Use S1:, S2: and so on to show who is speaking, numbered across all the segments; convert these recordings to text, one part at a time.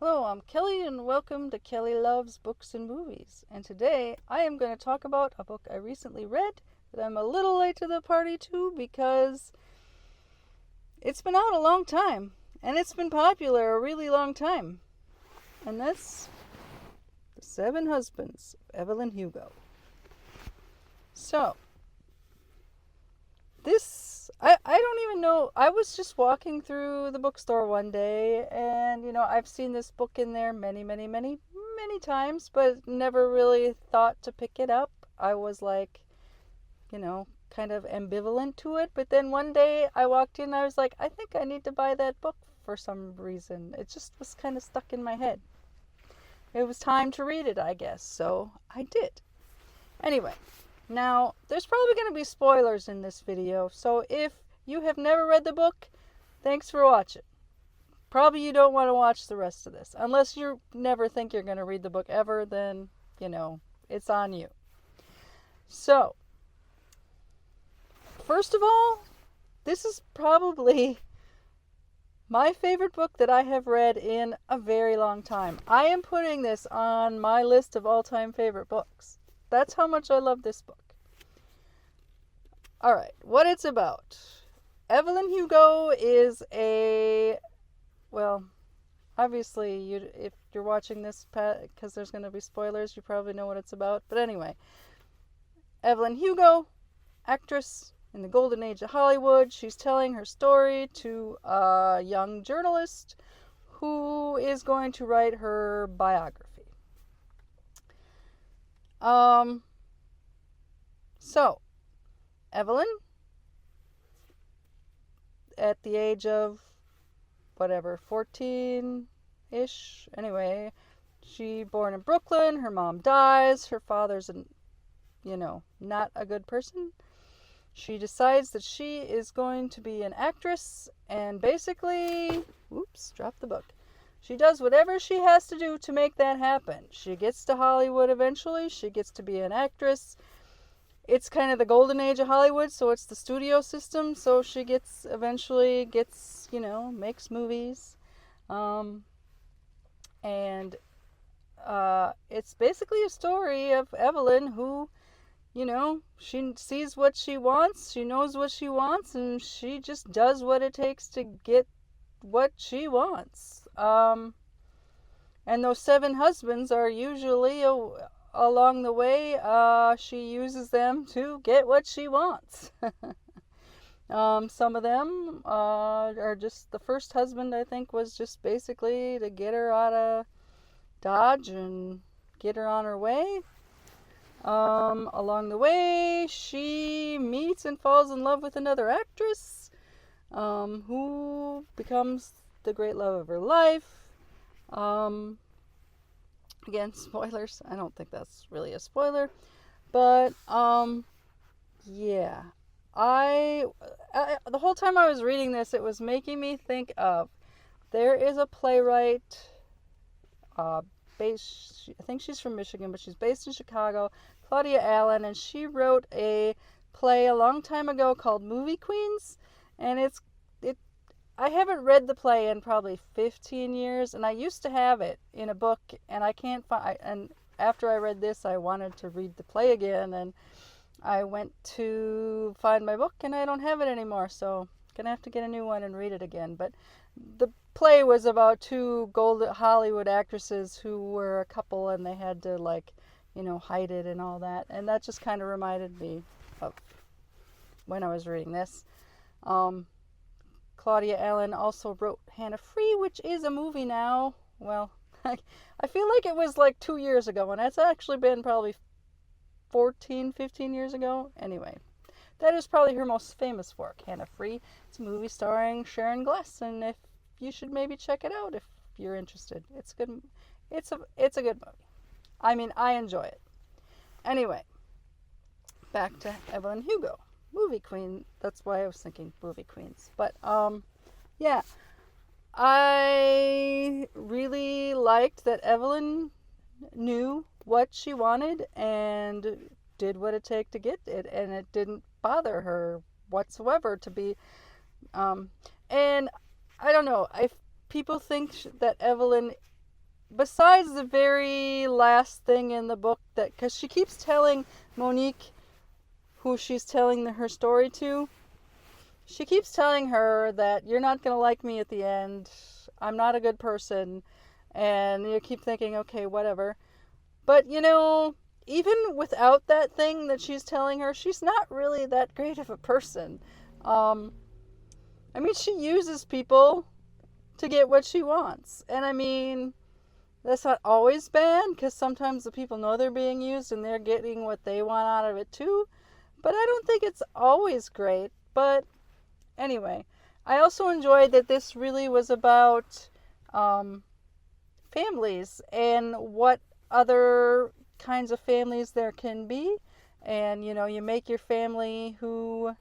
S1: Hello, I'm Kelly, and welcome to Kelly Loves Books and Movies. And today I am going to talk about a book I recently read that I'm a little late to the party to because it's been out a long time and it's been popular a really long time. And that's The Seven Husbands of Evelyn Hugo. So, I don't even know. I was just walking through the bookstore one day, and I've seen this book in there many times, but never really thought to pick it up. I was like, kind of ambivalent to it. But then one day I walked in and I was like, I think I need to buy that book for some reason. It just was kind of stuck in my head. It was time to read it, I guess, so I did. Anyway, now there's probably going to be spoilers in this video, so if you have never read the book, thanks for watching. Probably you don't want to watch the rest of this. Unless you never think you're going to read the book ever, then, it's on you. So, first of all, this is probably my favorite book that I have read in a very long time. I am putting this on my list of all-time favorite books. That's how much I love this book. Alright, what it's about. Evelyn Hugo is obviously, if you're watching this, because there's going to be spoilers, you probably know what it's about. But anyway, Evelyn Hugo, actress in the golden age of Hollywood. She's telling her story to a young journalist who is going to write her biography. So, Evelyn, at the age of 14-ish. Anyway, she born in Brooklyn. Her mom dies. Her father's not a good person. She decides that she is going to be an actress and basically, dropped the book. She does whatever she has to do to make that happen. She gets to Hollywood eventually. She gets to be an actress. It's kind of the golden age of Hollywood, so it's the studio system. So she eventually gets, makes movies. It's basically a story of Evelyn who, she sees what she wants, she knows what she wants, and she just does what it takes to get what she wants. And those seven husbands are usually along the way, she uses them to get what she wants. Some of them are just, the first husband, I think, was just basically to get her out of Dodge and get her on her way. Along the way, she meets and falls in love with another actress, who becomes the great love of her life. Again, spoilers. I don't think that's really a spoiler. But, yeah. The whole time I was reading this, it was making me think of, there is a playwright, I think she's from Michigan, but she's based in Chicago, Claudia Allen, and she wrote a play a long time ago called Movie Queens, and I haven't read the play in probably 15 years, and I used to have it in a book, and I can't find, and after I read this, I wanted to read the play again, and I went to find my book, and I don't have it anymore, so I'm gonna have to get a new one and read it again. But the play was about two golden Hollywood actresses who were a couple, and they had to, hide it and all that, and that just kind of reminded me of when I was reading this. Claudia Allen also wrote Hannah Free, which is a movie now. Well, I feel like it was like 2 years ago, and that's actually been probably 15 years ago. Anyway, that is probably her most famous work, Hannah Free. It's a movie starring Sharon Gless, and if you should maybe check it out if you're interested. It's good. It's a good movie. I mean, I enjoy it. Anyway, back to Evelyn Hugo. Movie queen. That's why I was thinking movie queens. But, yeah. I really liked that Evelyn knew what she wanted and did what it took to get it. And it didn't bother her whatsoever to be... and I don't know. If people think that Evelyn besides the very last thing in the book, that because she keeps telling Monique, who she's telling her story to, she keeps telling her that you're not going to like me at the end. I'm not a good person. And you keep thinking, okay, whatever. But, even without that thing that she's telling her, she's not really that great of a person. Um, I mean, she uses people to get what she wants. And I mean, that's not always bad, because sometimes the people know they're being used and they're getting what they want out of it too. But I don't think it's always great. But anyway, I also enjoyed that this really was about families and what other kinds of families there can be. And, you make your family who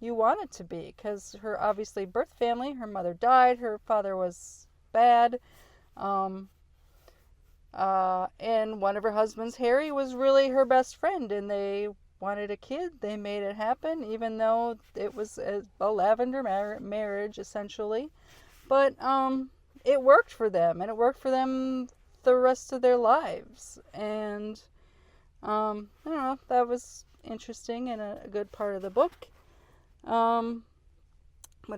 S1: you want it to be. Because her, obviously, birth family, her mother died, her father was bad. And one of her husbands, Harry, was really her best friend, and they wanted a kid. They made it happen, even though it was a lavender marriage, essentially. But it worked for them, and it worked for them the rest of their lives. And I don't know, that was interesting and a good part of the book. What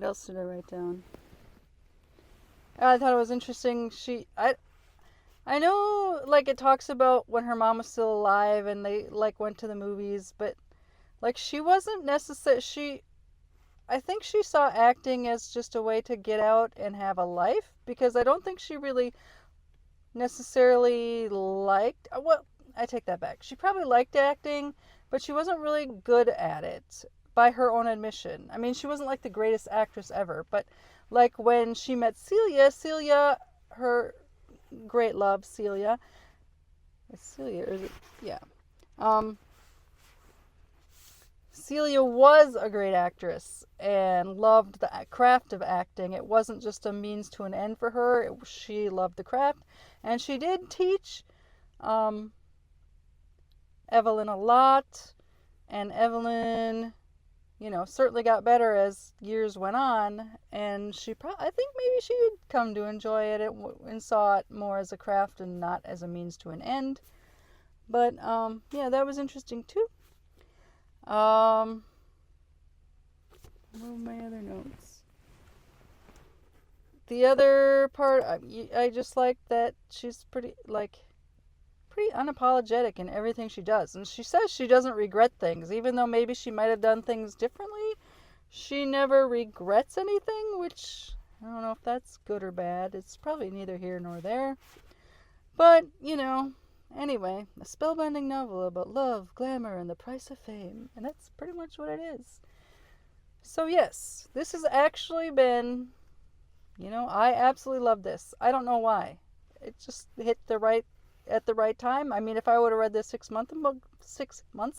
S1: else did I write down? I thought it was interesting. I know, like, it talks about when her mom was still alive and they, like, went to the movies, but, like, she wasn't I think she saw acting as just a way to get out and have a life, because I don't think she really necessarily well, I take that back. She probably liked acting, but she wasn't really good at it, by her own admission. I mean, she wasn't, like, the greatest actress ever, but, like, when she met Celia, her great love, Celia. Is Celia, or is it? Yeah. Celia was a great actress and loved the craft of acting. It wasn't just a means to an end for her. She loved the craft. And she did teach Evelyn a lot. And Evelyn, certainly got better as years went on. And I think maybe she did come to enjoy it and saw it more as a craft and not as a means to an end. But, yeah, that was interesting too. What were my other notes? The other part, I just like that she's pretty unapologetic in everything she does. And she says she doesn't regret things, even though maybe she might have done things differently. She never regrets anything, which I don't know if that's good or bad. It's probably neither here nor there. But, anyway, a spellbinding novel about love, glamour, and the price of fame. And that's pretty much what it is. So yes, this has actually been, I absolutely love this. I don't know why. It just hit at the right time. I mean, if I would have read this 6 months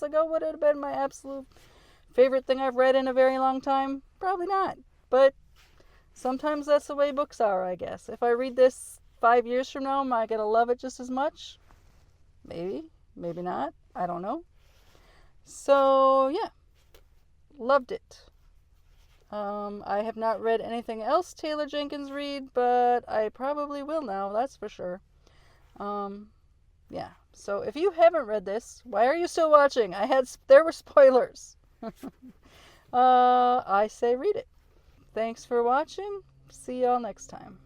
S1: ago, would it have been my absolute favorite thing I've read in a very long time? Probably not. But sometimes that's the way books are, I guess. If I read this 5 years from now, am I going to love it just as much? Maybe. Maybe not. I don't know. So, yeah. Loved it. I have not read anything else Taylor Jenkins read, but I probably will now, that's for sure. Yeah. So if you haven't read this, why are you still watching? There were spoilers. I say read it. Thanks for watching. See y'all next time.